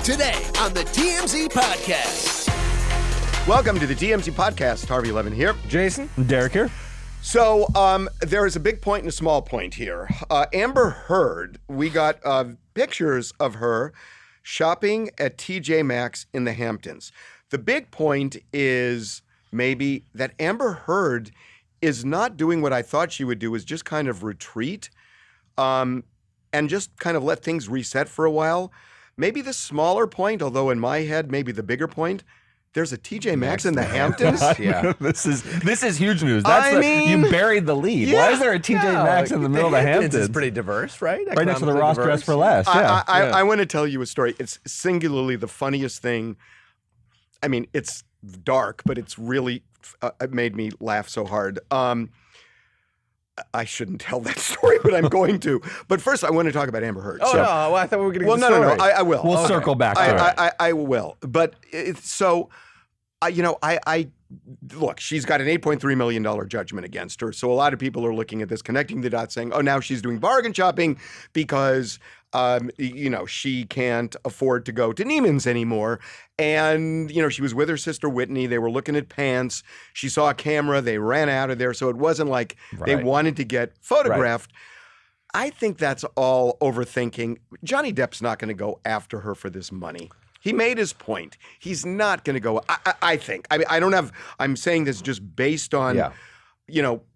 Today on the TMZ Podcast. Welcome to the TMZ Podcast. Harvey Levin here. Jason. Derek here. So there is a big point and a small point here. Amber Heard, we got pictures of her shopping at TJ Maxx in the Hamptons. The big point is maybe that Amber Heard is not doing what I thought she would do, is just kind of retreat and just kind of let things reset for a while. Maybe the smaller point, although in my head, maybe the bigger point, there's a TJ Maxx in the Hamptons. Yeah, this is huge news. You buried the lead. Yeah. Why is there a TJ Maxx in the middle of the Hamptons? It's pretty diverse, right? Right next to the Ross Dress for Less. Yeah. I want to tell you a story. It's singularly the funniest thing. I mean, it's dark, but it's really it made me laugh so hard. I shouldn't tell that story, but I'm going to. But first, I want to talk about Amber Heard. Oh, no, I thought we were going to get the story. No, I will. We'll circle back to it. I will. But look, she's got an $8.3 million judgment against her. So a lot of people are looking at this, connecting the dots, saying, oh, now she's doing bargain shopping because, she can't afford to go to Neiman's anymore. And, she was with her sister Whitney. They were looking at pants. She saw a camera. They ran out of there. So it wasn't like they wanted to get photographed. Right. I think that's all overthinking. Johnny Depp's not going to go after her for this money. He made his point. He's not going to go, I think. I mean, I'm saying this just based on,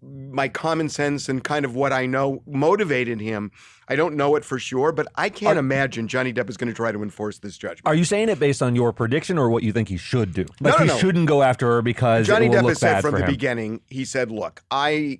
my common sense and kind of what I know motivated him. I don't know it for sure, but I can't imagine Johnny Depp is going to try to enforce this judgment. Are you saying it based on your prediction or what you think he should do? No. He shouldn't go after her because Johnny it will Depp look has said bad from for the him. beginning, he said, look, I'm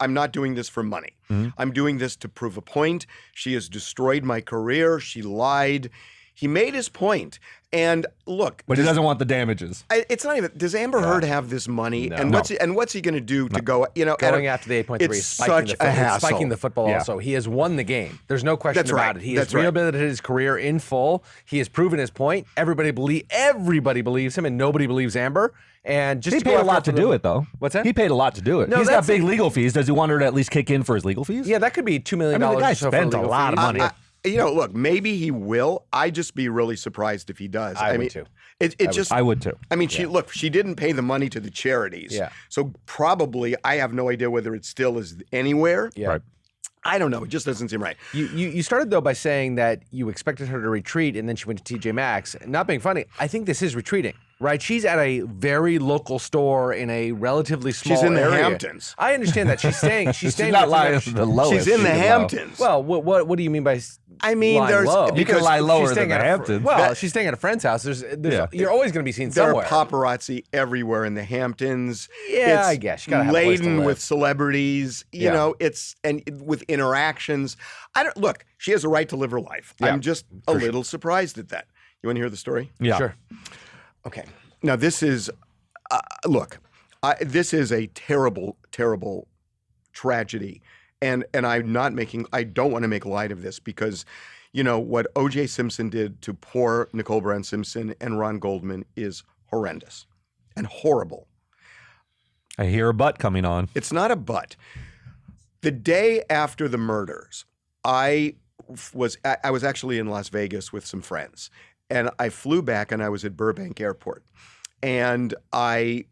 not doing this for money. Mm-hmm. I'm doing this to prove a point. She has destroyed my career. She lied. He made his point. And look, but he doesn't want the damages. It's not even. Does Amber Heard have this money? No. And what's he going to do to go? Going after the 8.3 is spiking the football. Yeah. Also, he has won the game. There's no question about it. He has rehabilitated his career in full. He has proven his point. Everybody believes him, and nobody believes Amber. And just he paid a lot to do it, though. What's that? He paid a lot to do it. No, he's got big legal fees. Does he want her to at least kick in for his legal fees? Yeah, that could be $2 million. The guy spent a lot of money. Look, maybe he will. I'd just be really surprised if he does. I would too. I would too. I mean, she didn't pay the money to the charities. Yeah. So probably, I have no idea whether it still is anywhere. Yeah. Right. I don't know. It just doesn't seem right. You started, though, by saying that you expected her to retreat, and then she went to TJ Maxx. Not being funny, I think this is retreating, right? She's at a very local store in a relatively small area. She's in the Hamptons. I understand that. She's staying. She's not lying the lowest. She's in the Hamptons. Well, what do you mean by there's low? You can lie lower than the Hamptons. She's staying at a friend's house. You're always going to be seen somewhere. There are paparazzi everywhere in the Hamptons. Yeah, I guess. You gotta have a place to laden live. with celebrities. And with interactions. Look, she has a right to live her life. Yeah, I'm just a little surprised at that. You want to hear the story? Yeah. Sure. Okay. Now, this is, this is a terrible, terrible tragedy. And I don't want to make light of this because, what O.J. Simpson did to poor Nicole Brown Simpson and Ron Goldman is horrendous and horrible. I hear a butt coming on. It's not a but. The day after the murders, I was actually in Las Vegas with some friends. And I flew back and I was at Burbank Airport. And as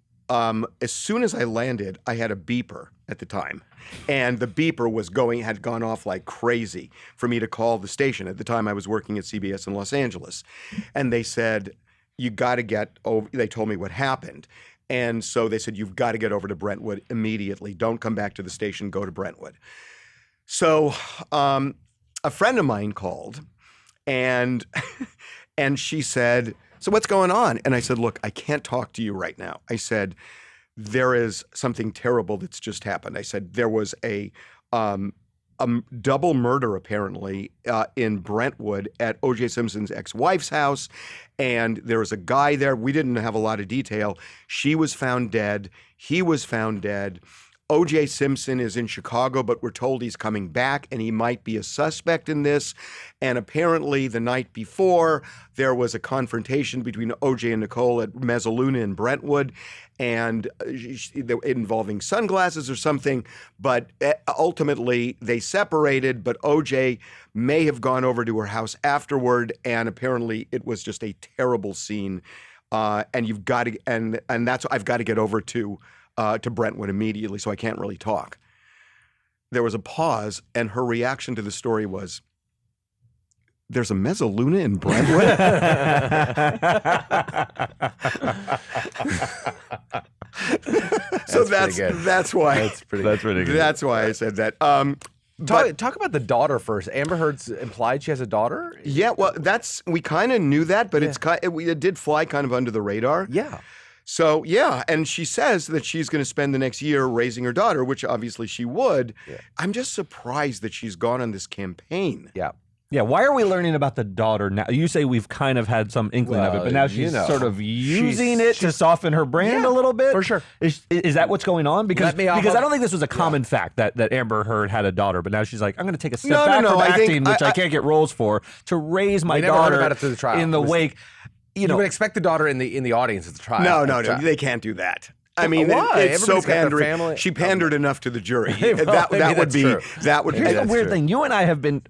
soon as I landed, I had a beeper at the time. And the beeper had gone off like crazy for me to call the station. At the time, I was working at CBS in Los Angeles. And they said, you got to get over, they told me what happened. And so they said, you've got to get over to Brentwood immediately. Don't come back to the station, go to Brentwood. So a friend of mine called and she said, so what's going on? And I said, look, I can't talk to you right now. I said, there is something terrible that's just happened. I said, there was a double murder apparently in Brentwood at O.J. Simpson's ex-wife's house. And there was a guy there. We didn't have a lot of detail. She was found dead. He was found dead. O.J. Simpson is in Chicago, but we're told he's coming back and he might be a suspect in this. And apparently the night before, there was a confrontation between O.J. and Nicole at Mezzaluna in Brentwood, and involving sunglasses or something. But ultimately, they separated, but O.J. may have gone over to her house afterward, and apparently it was just a terrible scene. And you've got to, and that's I've got to get over to Brentwood immediately, so I can't really talk. There was a pause, and her reaction to the story was, "There's a Mezzaluna in Brentwood?" So that's why That's pretty good. That's why I said that. Talk about the daughter first. Amber Heard's implied she has a daughter. Yeah, well, we kind of knew that, but it did fly kind of under the radar. Yeah. So, yeah, and she says that she's going to spend the next year raising her daughter, which obviously she would. Yeah. I'm just surprised that she's gone on this campaign. Yeah. Yeah, why are we learning about the daughter now? You say we've kind of had some inkling of it, but now she's sort of using it to soften her brand a little bit? For sure. Is that what's going on? Because I don't think this was a common fact that Amber Heard had a daughter, but now she's like, I'm going to take a step back from acting, which I can't get roles for, to raise my daughter about it through the trial. in the wake. You would expect the daughter in the audience at the trial. No, they can't do that. I mean, why? It's so pandering. She pandered enough to the jury. That would be the weird thing. You and I have been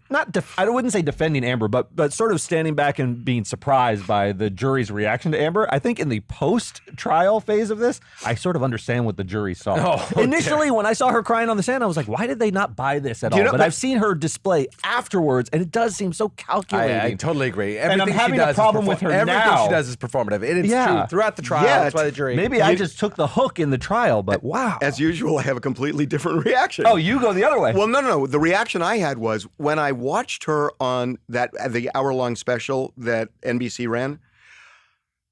I wouldn't say defending Amber, but sort of standing back and being surprised by the jury's reaction to Amber. I think in the post-trial phase of this, I sort of understand what the jury saw. Initially, when I saw her crying on the stand, I was like, why did they not buy this at all? But I've seen her display afterwards, and it does seem so calculating. I totally agree. And I'm having a problem with her now. Everything she does is performative. And it's true. Throughout the trial, that's why the jury... Maybe I just took the hook in the trial, but wow. As usual, I have a completely different reaction. Oh, you go the other way. Well, no. The reaction I had was when I watched her on the hour-long special that NBC ran,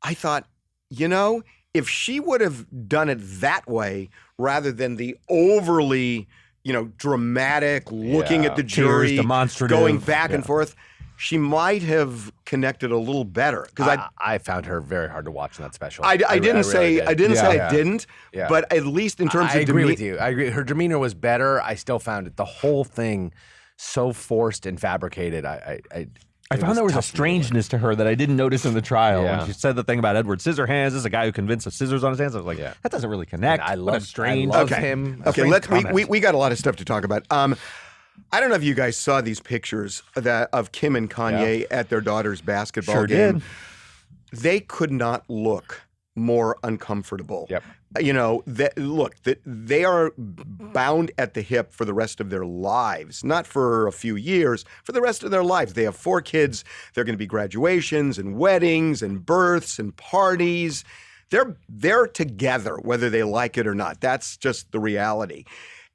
I thought, if she would have done it that way rather than the overly, dramatic looking at the jury, tears, demonstrative, going back and forth, she might have connected a little better. Because I found her very hard to watch in that special. I didn't say I didn't, but at least in terms of I agree with you. I agree. Her demeanor was better. I still found the whole thing so forced and fabricated. I found there was a strangeness to her that I didn't notice in the trial. When she said the thing about Edward Scissorhands, this is a guy who convinced of scissors on his hands. I was like, that doesn't really connect. I love him. Okay, we got a lot of stuff to talk about. I don't know if you guys saw these pictures of Kim and Kanye at their daughter's basketball game. Did. They could not look more uncomfortable. Yep. They are bound at the hip for the rest of their lives, not for a few years, for the rest of their lives. They have 4 kids. There are going to be graduations and weddings and births and parties. They're together, whether they like it or not. That's just the reality.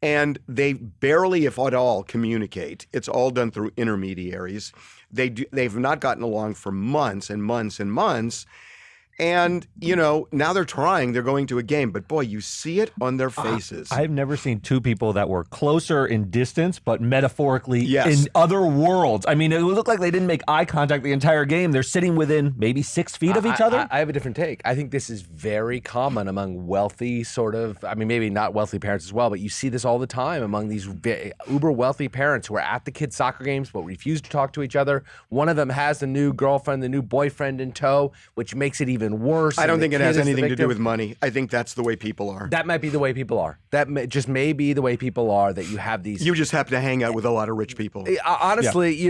And they barely, if at all, communicate. It's all done through intermediaries. They've not gotten along for months and months and months. And, now they're trying. They're going to a game. But, boy, you see it on their faces. I've never seen 2 people that were closer in distance, but metaphorically in other worlds. I mean, it looked like they didn't make eye contact the entire game. They're sitting within maybe 6 feet of each other. I have a different take. I think this is very common among wealthy maybe not wealthy parents as well, but you see this all the time among these uber wealthy parents who are at the kids' soccer games but refuse to talk to each other. One of them has the new girlfriend, the new boyfriend in tow, which makes it even worse. I don't think it has anything to do with money. I think that's the way people are. That might be the way people are. That just may be the way people are, that you have these... You just happen to hang out with a lot of rich people. Honestly,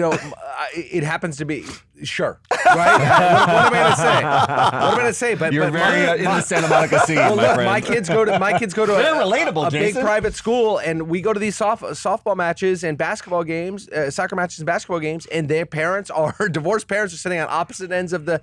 it happens to be... Sure. Right? What am I going to say? What am I going to say? But You're very in the Santa Monica scene, well, my look, friend. my kids go to They're relatable, a big private school, and we go to these softball matches and basketball games, soccer matches and basketball games, and their parents divorced parents are sitting on opposite ends of the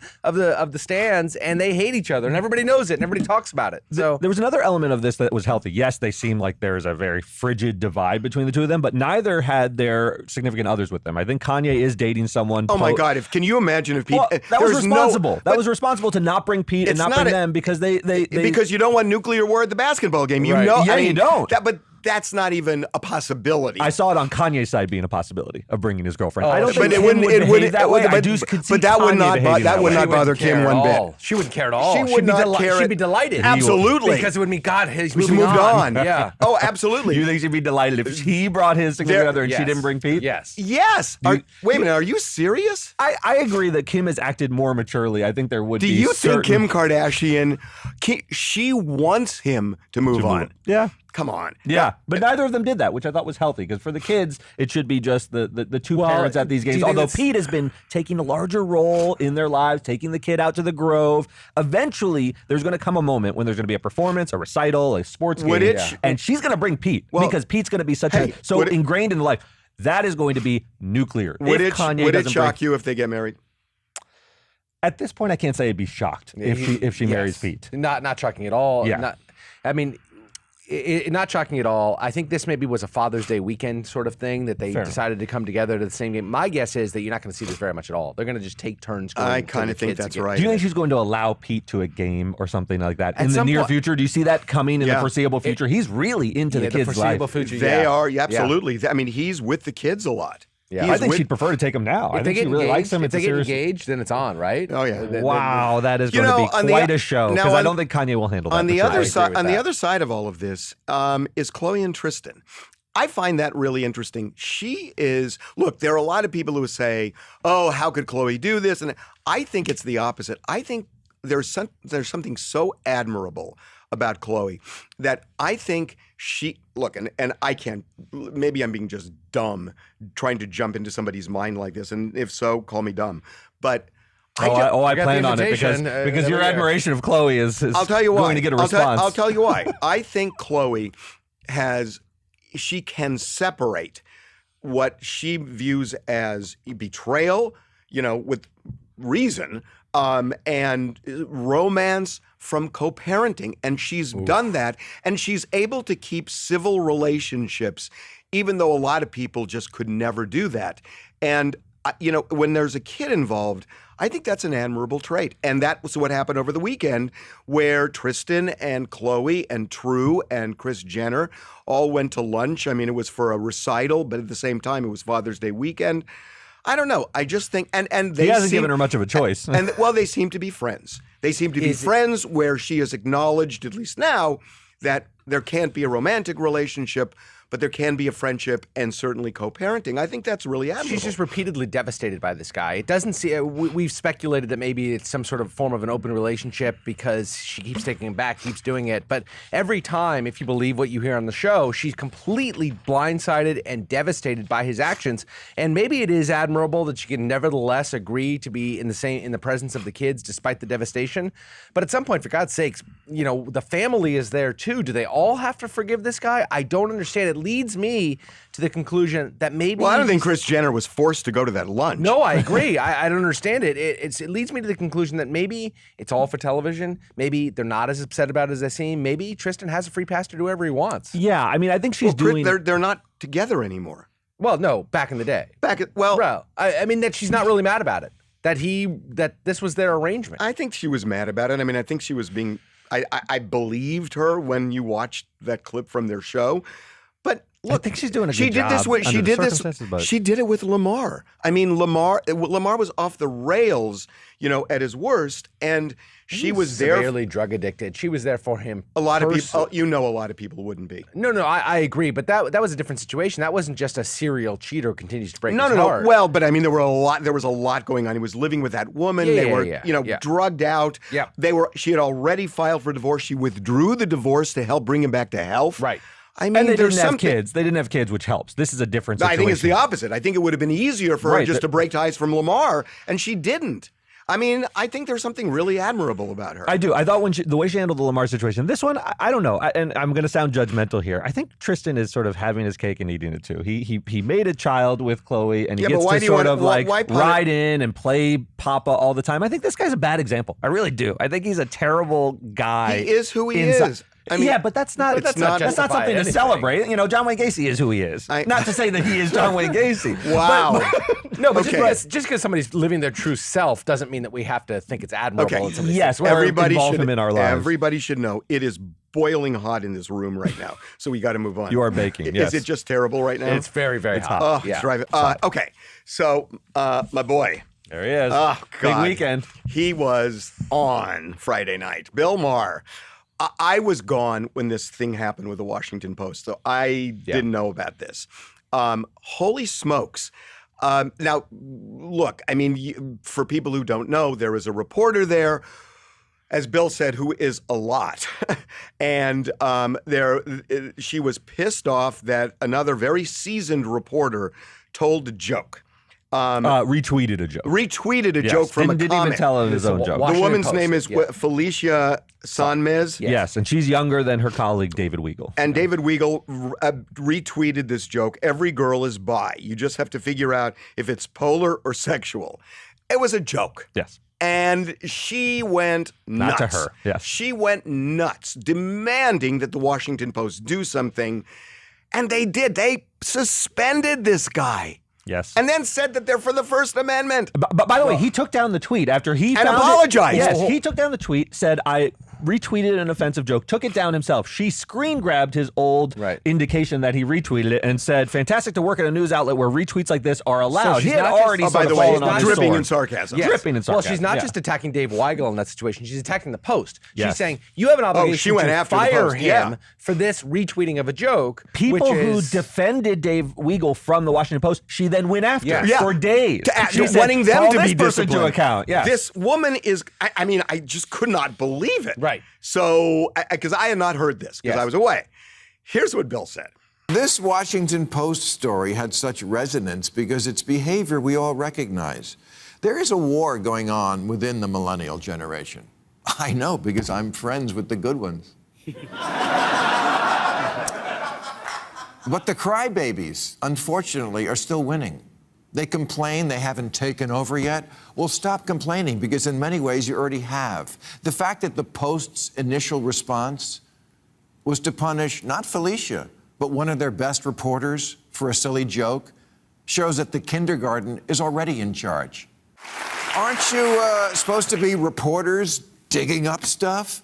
stands, and they hate each other, and everybody knows it, and everybody talks about it. So there was another element of this that was healthy. Yes, they seem like there's a very frigid divide between the two of them, but neither had their significant others with them. I think Kanye is dating someone. Oh my God! Can you imagine if people? Well, that was responsible. That was responsible to not bring Pete and not bring them because they because you don't want nuclear war at the basketball game. You Right. know, Yeah, I mean, you don't. But that's not even a possibility. I saw it on Kanye's side being a possibility of bringing his girlfriend. I don't but think it Kim wouldn't. would It behave wouldn't. that way. I do could see But that would Kanye not. behaving That would She not wouldn't bother care Kim at one all. bit. She wouldn't care at all. She would not care. She'd be delighted. Absolutely. Because it would mean, God, he's She's moving moved on. Yeah. Oh, absolutely. You think she'd be delighted if he brought his significant other and she Yes. didn't bring Pete? Yes. Yes. Wait a minute. Are you serious? I agree that Kim has acted more maturely. I think there would Do be you think certain- Kim Kardashian? She wants him to move on. Yeah. Come on. Yeah, but neither of them did that, which I thought was healthy. Because for the kids, it should be just the two parents at these do you games. think Although it's- Pete has been taking a larger role in their lives, taking the kid out to the Grove. Eventually, there's going to come a moment when there's going to be a performance, a recital, a sports Would game, it- and she's going to bring Pete because Pete's going to be such Hey, so would it- ingrained in life. That is going to be nuclear. Would If it Kanye would it doesn't shock you if they get married? At this point, I can't say I'd be shocked if she marries Pete. Not shocking at all. Yeah. Not shocking at all. I think this maybe was a Father's Day weekend sort of thing that they Fair. decided to come together to the same game. My guess is that you're not going to see this very much at all. They're going to just take turns going I to kind the of think kids that's again. right. Do you think she's going to allow Pete to a game or something like that in the some near point- future? Do you see that coming in the Yeah. foreseeable future? He's really into the kids' foreseeable life. future. They yeah. are Yeah. absolutely. I mean, he's with the kids a lot. Yeah. He I is think with- she'd prefer to take him now. I If they think get she really likes him. if It's they a get serious. engaged, then it's on, right? Oh, yeah. Wow, that is You going to know, be on the- quite a show now because I on- don't think Kanye will handle that. On the for sure. other agree side, with on the that. other side of all of this, is Khloe and Tristan. I find that really interesting. She is look. There are a lot of people who say, "Oh, how could Khloe do this?" And I think it's the opposite. I think there's something so admirable about Khloe that I think she look and I can't. Maybe I'm being just dumb trying to jump into somebody's mind like this, and if so, call me dumb. But I You got plan the on it because invitation, because your there. admiration of Khloe is I'll tell you why. going to get a response. I'll tell you why. I think Khloe she can separate what she views as betrayal, with reason, and romance from co-parenting. And she's done that. And she's able to keep civil relationships, even though a lot of people just could never do that. And when there's a kid involved, I think that's an admirable trait. And that was what happened over the weekend where Tristan and Khloe and True and Kris Jenner all went to lunch. I mean, it was for a recital, but at the same time, it was Father's Day weekend. I don't know. I just think, and they he hasn't given her much of a choice. And they seem to be friends. They seem to be friends where she has acknowledged, at least now, that there can't be a romantic relationship, but there can be a friendship and certainly co-parenting. I think that's really admirable. She's just repeatedly devastated by this guy. It doesn't see. We've speculated that maybe it's some sort of form of an open relationship because she keeps taking him back, keeps doing it. But every time, if you believe what you hear on the show, she's completely blindsided and devastated by his actions. And maybe it is admirable that she can nevertheless agree to be in the presence of the kids despite the devastation. But at some point, for God's sakes, the family is there too. Do they all have to forgive this guy? I don't understand. It leads me to the conclusion that maybe. Well, I don't think Kris Jenner was forced to go to that lunch. No, I agree. I don't understand it. It leads me to the conclusion that maybe it's all for television. Maybe they're not as upset about it as they seem. Maybe Tristan has a free pass to do whatever he wants. Yeah, I mean, I think she's doing. They're not together anymore. Well, no, back in the day. Bro, I mean that she's not really mad about it. That this was their arrangement. I think she was mad about it. I mean, I think she was being. I believed her when you watched that clip from their show. But look, I think she's doing a good she did this job with, under she the did this. circumstances, but- She did it with Lamar. I mean, Lamar was off the rails, at his worst, and she was there. Severely drug addicted. She was there for him. A lot of personally. people, a lot of people wouldn't be. No, I agree, but that was a different situation. That wasn't just a serial cheater who continues to break his No. heart. Well, but I mean, there was a lot going on. He was living with that woman. They were, yeah. drugged out. Yeah. She had already filed for divorce. She withdrew the divorce to help bring him back to health. Right. I mean, and they there's didn't have something. kids. They didn't have kids, which helps. This is a different situation. I think it's the opposite. I think it would have been easier for her Right, just to break ties from Lamar, and she didn't. I mean, I think there's something really admirable about her. I do. I thought the way she handled the Lamar situation, this one, I don't know. And I'm going to sound judgmental here. I think Tristan is sort of having his cake and eating it too. He made a child with Khloe, and he gets to sort of ride in and play Papa all the time. I think this guy's a bad example. I really do. I think he's a terrible guy. He is who he is. I mean, yeah, but that's not something to celebrate. John Wayne Gacy is who he is. Not to say that he is John Wayne Gacy. Wow. But Okay. just because somebody's living their true self doesn't mean that we have to think it's admirable. Okay. in somebody's Yes, situation. everybody involve should him in our lives. Everybody should know it is boiling hot in this room right now, so we got to move on. You are baking. Yes. Is it just terrible right now? It's very, very hot. Oh, Yeah. it's driving. Okay, so my boy. There he is. Oh, God. Big weekend. He was on Friday night. Bill Maher. I was gone when this thing happened with the Washington Post, so I didn't know about this. Holy smokes. Now, look, I mean, for people who don't know, there is a reporter there, as Bill said, who is a lot. And she was pissed off that another very seasoned reporter told a joke. Retweeted a joke. Retweeted a joke from a didn't comment. even tell his own joke. The Washington woman's Post, name is yeah. Felicia Sonmez. Yes, and she's younger than her colleague David Weigel. And David Weigel retweeted this joke. Every girl is bi. You just have to figure out if it's polar or sexual. It was a joke. Yes. And she went nuts. Not to her, yes. She went nuts, demanding that the Washington Post do something. And they did. They suspended this guy. Yes. And then said that they're for the First Amendment. But by the way, he took down the tweet after he And found apologized. Yes, he took down the tweet, said, I retweeted an offensive joke, took it down himself. She screen grabbed his old indication that he retweeted it and said, fantastic to work at a news outlet where retweets like this are allowed. she's He had not just- already oh, sort by of the way, fallen on his dripping sword. in sarcasm. Yes. Dripping in Well, sarcasm. she's not yeah. just attacking Dave Weigel in that situation. She's attacking the Post. Yes. She's saying, you have an obligation she went to after the fire Post, him yeah. for this retweeting of a joke. People which who is, defended Dave Weigel from the Washington Post, she then went after Yeah. for days. She said, wanting them call to this be person disciplined. to account. Yes. This woman is, I mean, I just could not believe it. Right. So, because I had not heard this, because Yes. I was away. Here's what Bill said. This Washington Post story had such resonance because it's behavior we all recognize. There is a war going on within the millennial generation. I know because I'm friends with the good ones. But the crybabies, unfortunately, are still winning. They complain they haven't taken over yet. Well, stop complaining because in many ways you already have. The fact that the Post's initial response was to punish not Felicia, but one of their best reporters for a silly joke shows that the kindergarten is already in charge. Aren't you supposed to be reporters digging up stuff?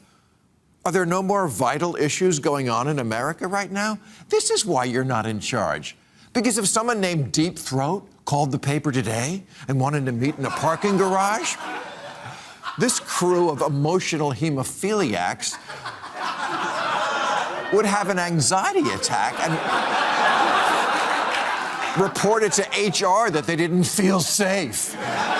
Are there no more vital issues going on in America right now? This is why you're not in charge. Because if someone named Deep Throat called the paper today and wanted to meet in a parking garage, this crew of emotional hemophiliacs would have an anxiety attack and report it to HR that they didn't feel safe.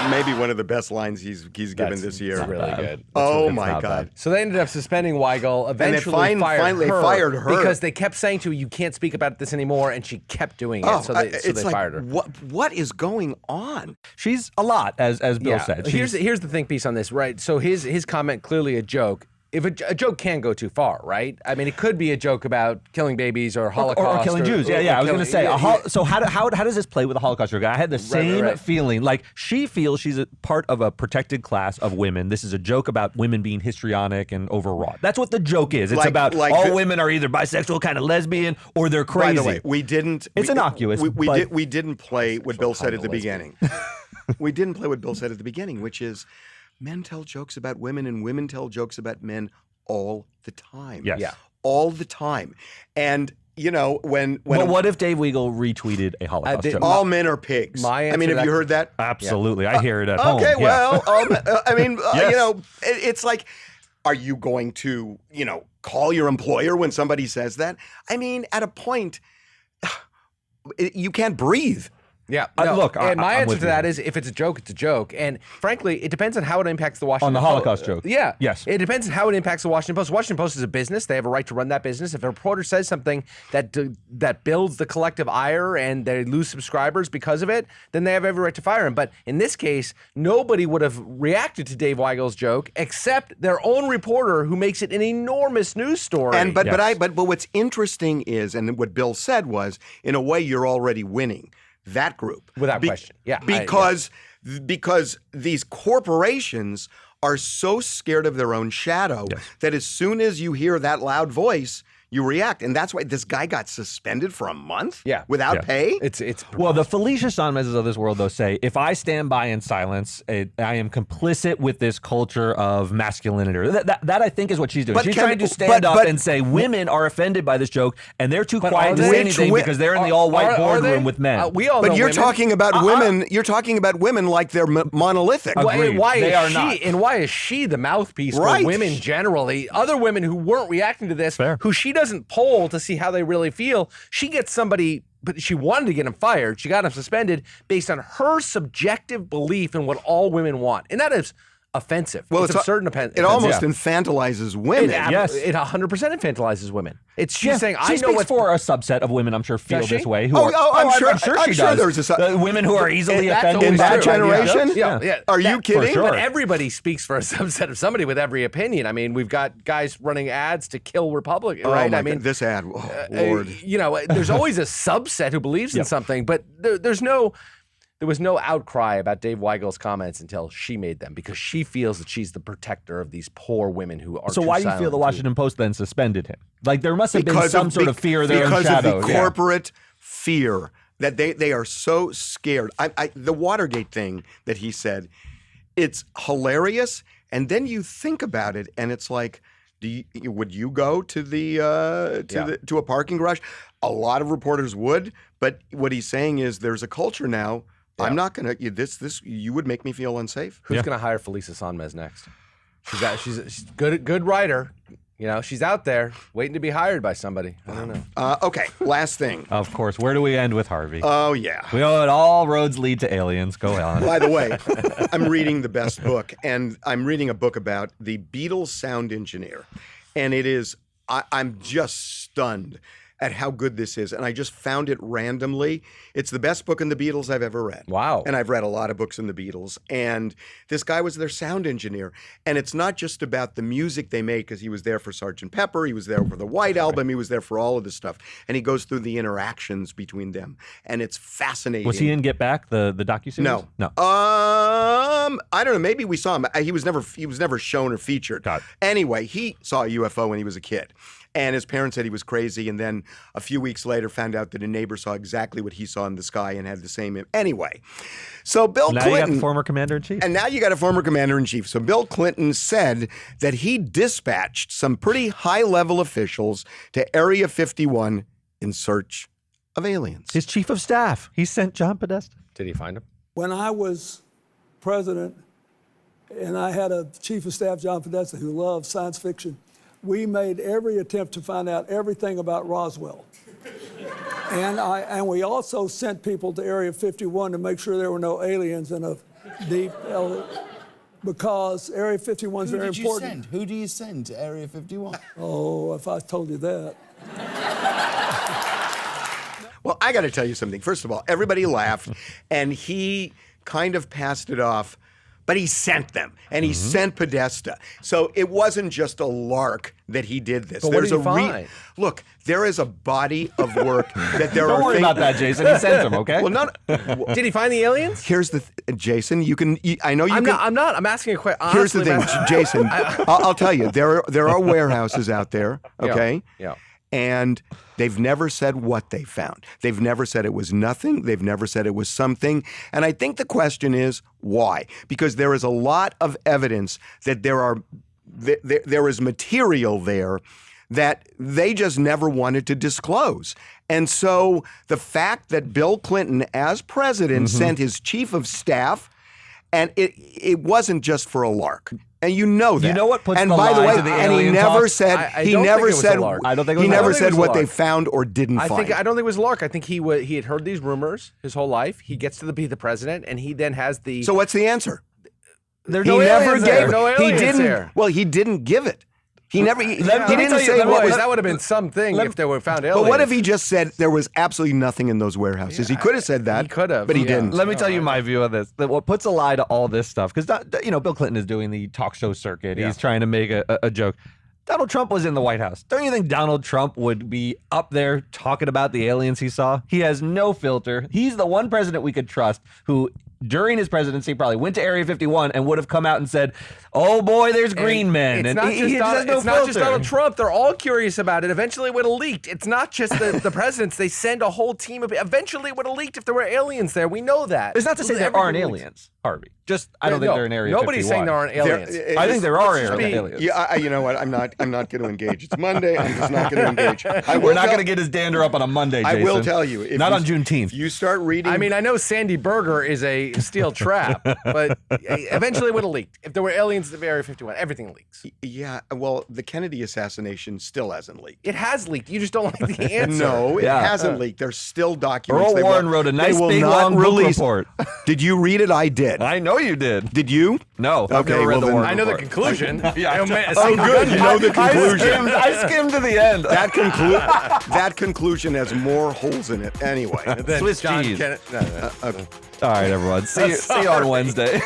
Maybe one of the best lines he's given this year. really good. Oh, my not God. bad. So they ended up suspending Weigel. Eventually finally fired her. because they kept saying to her, you can't speak about this anymore, and she kept doing it. So they it's like, fired her. What is going on? She's a lot, as Bill said. Here's the think piece on this, right? So his comment, clearly a joke. If a joke can go too far, right? I mean, it could be a joke about killing babies or Holocaust or killing Jews. Yeah. I was going to say. Yeah. So how does this play with the Holocaust joke? I had the same feeling. Like she feels she's a part of a protected class of women. This is a joke about women being histrionic and overwrought. That's what the joke is. It's about all women are either bisexual, kind of lesbian, or they're crazy. By the way, we didn't. It's innocuous. We didn't play what Bill said at the beginning. We didn't play what Bill said at the beginning, which is men tell jokes about women and women tell jokes about men all the time. Yes. Yeah. All the time. And, you know, when what if Dave Weigel retweeted a Holocaust joke? all men are pigs. My I mean, answer have to you that- heard that? Absolutely. I hear it at home. Okay, Yeah. well, I mean, Yes. you know, it's like, are you going to, you know, call your employer when somebody says that? I mean, at a point, you can't breathe. Yeah. Look, and my I'm answer with to you. that is if it's a joke, it's a joke. And frankly, it depends on how it impacts the Washington On the Holocaust joke. Yeah. Yes. It depends on how it impacts the Washington Post. The Washington Post is a business. They have a right to run that business. If a reporter says something that builds the collective ire and they lose subscribers because of it, then they have every right to fire him. But in this case, nobody would have reacted to Dave Weigel's joke except their own reporter who makes it an enormous news story. And but what's interesting is, and what Bill said was, in a way, you're already winning that group Without question. Yeah. Because these corporations are so scared of their own shadow that as soon as you hear that loud voice, you react. And that's why this guy got suspended for a month without Yeah. pay. It's Well, the Felicia Sonmez's of this world, though, say, if I stand by in silence, I am complicit with this culture of masculinity. That I think is what she's doing. But she's can- trying to stand up but- and say women are offended by this joke, and they're too But quiet are to they? say anything Which because they're in the all-white are they? boardroom with men. We all know But you're women. talking about women. You're talking about women like they're monolithic. Agreed. Why They is are she? not. And why is she the mouthpiece Right. for women generally? Other women who weren't reacting to this, Fair. who she doesn't poll to see how they really feel. She gets somebody, but she wanted to get him fired. She got him suspended based on her subjective belief in what all women want, and that is offensive. Well, it's absurd and offensive. It almost infantilizes women. It 100% infantilizes women. It's she's saying, she I know speaks what for a subset of women, I'm sure, feel Does she? this way. I'm sure she sure does. there's a women who are easily That's offended always in that by true. generation. Yeah. Are you kidding? sure. But everybody speaks for a subset of somebody with every opinion. I mean, we've got guys running ads to kill Republicans, Oh right? my I mean, God, this ad. Oh, Lord. there's always a subset who believes in something, but there was no outcry about Dave Weigel's comments until she made them because she feels that she's the protector of these poor women who are. So too why do you feel silent the to- Washington Post then suspended him? Like there must have been some sort of fear there in because shadow. of the corporate fear that they are so scared. The Watergate thing that he said, it's hilarious, and then you think about it, and it's like, would you go to to a parking garage? A lot of reporters would, but what he's saying is there's a culture now. I'm not gonna this. You would make me feel unsafe. Who's going to hire Felicia Sonmez next? She's good writer. You know, she's out there waiting to be hired by somebody. I don't know. Okay, last thing. Of course. Where do we end with Harvey? Oh yeah. We know that all roads lead to aliens. Go on. By the way, I'm reading the best book, and I'm reading a book about the Beatles sound engineer, and it is. I'm just stunned at how good this is, and I just found it randomly. It's the best book in the Beatles I've ever read. Wow. And I've read a lot of books in the Beatles, and this guy was their sound engineer. And it's not just about the music they made, because he was there for Sgt. Pepper, he was there for the White Album, he was there for all of this stuff. And he goes through the interactions between them, and it's fascinating. Was he in Get Back, the docuseries? No. No. I don't know. Maybe we saw him. He was never shown or featured. Got it. Anyway, he saw a UFO when he was a kid. And his parents said he was crazy, and then a few weeks later found out that a neighbor saw exactly what he saw in the sky and had the same. Anyway, so Bill Now you got Clinton, the former commander-in-chief. and now you got a former commander-in-chief. So Bill Clinton said that he dispatched some pretty high-level officials to Area 51 in search of aliens. His chief of staff. He sent John Podesta. Did he find him? When I was president and I had a chief of staff, John Podesta, who loved science fiction, we made every attempt to find out everything about Roswell. And we also sent people to Area 51 to make sure there were no aliens in a deep, because Area 51 is very important. Who do you send to Area 51? Oh, if I told you that. Well, I got to tell you something. First of all, everybody laughed, and he kind of passed it off, but he sent them, and he sent Podesta. So it wasn't just a lark that he did this. But what did he find? Look, there is a body of work that there Don't are worry things. about that, Jason. He sent him, okay? Well, no. Did he find the aliens? Here's the Jason. I know you I'm can. not. I'm not. I'm asking a question. Here's the thing, Jason. I'll tell you. There are warehouses out there. Okay. Yeah. And they've never said what they found. They've never said it was nothing. They've never said it was something. And I think the question is why? Because there is a lot of evidence that there is material there that they just never wanted to disclose. And so the fact that Bill Clinton, as president, sent his chief of staff, and it wasn't just for a lark. And you know that. You know what puts and the by the lie way, to the and he alien never talk? said I he don't never think it was said a lark. I don't think it was he a lark. never I think it said was a what they lark. found or didn't I find. don't think it was a lark. I think he had heard these rumors his whole life. He gets to be the president, and he then has the. So what's the answer? There's He no never aliens gave there. it. No he aliens didn't. there. Well, he didn't give it. He never. He Let me didn't tell you, say what was. that would have been something if they were found aliens. But what if he just said there was absolutely nothing in those warehouses? He could have said that. He could have, but he yeah. didn't. Let me tell you my view of this. That what puts a lie to all this stuff, because Bill Clinton is doing the talk show circuit. He's trying to make a joke. Donald Trump was in the White House. Don't you think Donald Trump would be up there talking about the aliens he saw? He has no filter. He's the one president we could trust who during his presidency probably went to Area 51 and would have come out and said, "Oh boy, there's green men." It's And not, he just, just has no it's not just filter. Donald Trump. They're all curious about it. Eventually it would have leaked. It's not just the presidents. They send a whole team of eventually it would have leaked if there were aliens there. We know that. It's not to say there aren't Everything leaks. aliens, Harvey. Just I don't think they're in Area 51. Nobody's saying there aren't aliens. I think there are Let's just be- aliens. Yeah, you know what? I'm not going to engage. It's Monday. I'm just not going to engage. We're not going to get his dander up on a Monday, Jason. I will tell you. If Not you- on Juneteenth. If you start reading. I mean, I know Sandy Berger is a steel trap, but eventually it would have leaked. If there were aliens at Area 51, everything leaks. Yeah, well, the Kennedy assassination still hasn't leaked. It has leaked. You just don't like the answer. No, it Yeah. hasn't leaked. There's still documents. Earl they Warren will- wrote a they nice will big not long book release. report. Did you read it? I did. I know you did. Did you? No. I've Okay, never read well the then- Warren I know the report. conclusion. Yeah. Oh, good. You know the conclusion. I skimmed to the end. That conclusion has more holes in it. Anyway. Then Swiss John cheese. Kennedy- no. All right, everyone. See you on Wednesday.